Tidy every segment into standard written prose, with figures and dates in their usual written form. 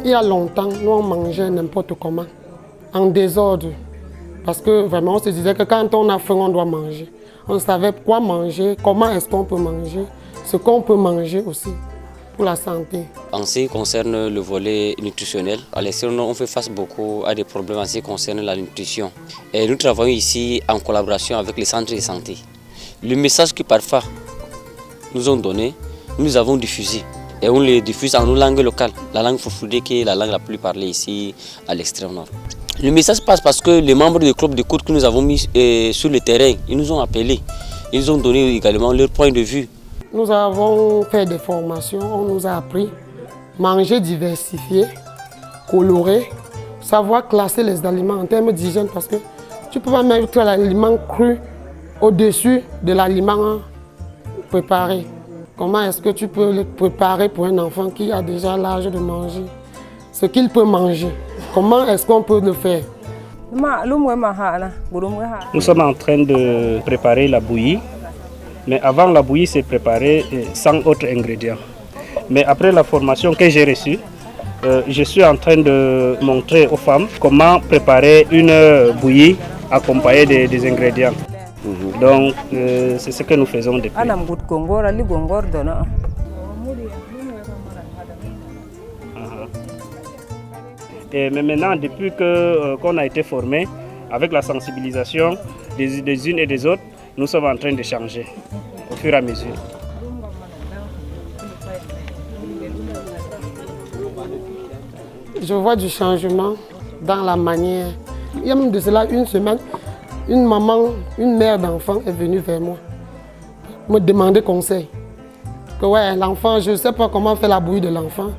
il y a longtemps, nous on mangeait n'importe comment, en désordre. Parce que vraiment, on se disait que quand on a faim, on doit manger. On savait quoi manger, comment est-ce qu'on peut manger, ce qu'on peut manger aussi pour la santé. En ce qui concerne le volet nutritionnel, à l'extérieur, on fait face beaucoup à des problèmes en ce qui concerne la nutrition. Et nous travaillons ici en collaboration avec les centres de santé. Le message que parfois nous ont donné, nous avons diffusé. Et on le diffuse en nos langues locales, la langue Foufoudé qui est la langue la plus parlée ici à l'extrême nord. Le message passe parce que les membres du club d'écoute que nous avons mis sur le terrain, ils nous ont appelés, ils nous ont donné également leur point de vue. Nous avons fait des formations, on nous a appris manger diversifié, coloré, savoir classer les aliments en termes d'hygiène parce que tu ne peux pas mettre l'aliment cru au-dessus de l'aliment préparé. Comment est-ce que tu peux le préparer pour un enfant qui a déjà l'âge de manger ce qu'il peut manger? Comment est-ce qu'on peut le faire? Nous sommes en train de préparer la bouillie, mais avant la bouillie, c'est préparé sans autres ingrédients. Mais après la formation que j'ai reçue, je suis en train de montrer aux femmes comment préparer une bouillie accompagnée des ingrédients. Donc, c'est ce que nous faisons depuis. Mais maintenant, depuis qu'on a été formés, avec la sensibilisation des unes et des autres, nous sommes en train de changer au fur et à mesure. Je vois du changement dans la manière. Il y a même de cela une semaine, une maman, une mère d'enfant est venue vers moi, me demander conseil. Que ouais, l'enfant, je ne sais pas comment faire la bouillie de l'enfant.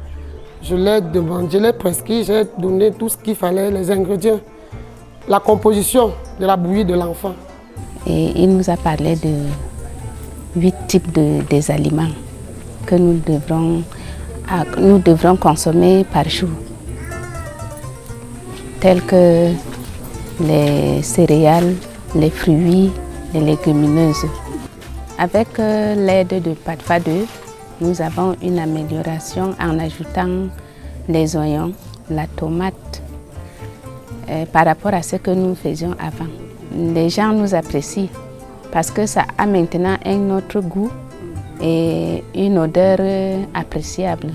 Je l'ai demandé, je l'ai prescrit, j'ai donné tout ce qu'il fallait, les ingrédients, la composition de la bouillie de l'enfant. Et il nous a parlé de 8 types des aliments que nous devrons consommer par jour, tels que les céréales, les fruits, les légumineuses. Avec l'aide de PATFA 2, nous avons une amélioration en ajoutant les oignons, la tomate, par rapport à ce que nous faisions avant. Les gens nous apprécient parce que ça a maintenant un autre goût et une odeur appréciable.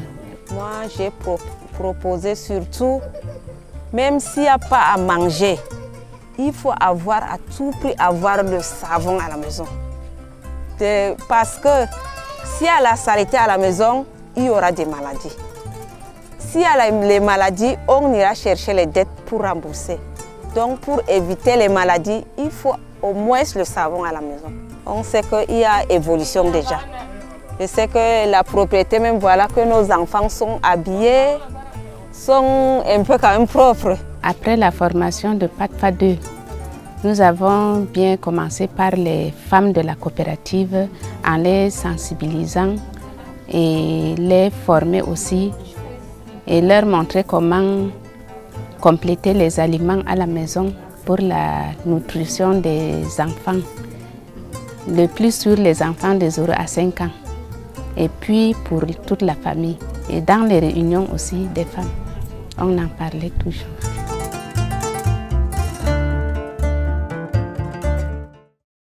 Moi, j'ai proposé surtout, même s'il n'y a pas à manger, il faut avoir à tout prix avoir le savon à la maison. Parce que s'il y a la saleté à la maison, il y aura des maladies. S'il y a les maladies, on ira chercher les dettes pour rembourser. Donc pour éviter les maladies, il faut au moins le savon à la maison. On sait qu'il y a évolution déjà. Je sais que la propriété, même voilà que nos enfants sont habillés, sont un peu quand même propres. Après la formation de PATFA 2, nous avons bien commencé par les femmes de la coopérative en les sensibilisant et les former aussi et leur montrer comment compléter les aliments à la maison pour la nutrition des enfants. Le plus sur les enfants de 0 à 5 ans et puis pour toute la famille. Et dans les réunions aussi des femmes, on en parlait toujours.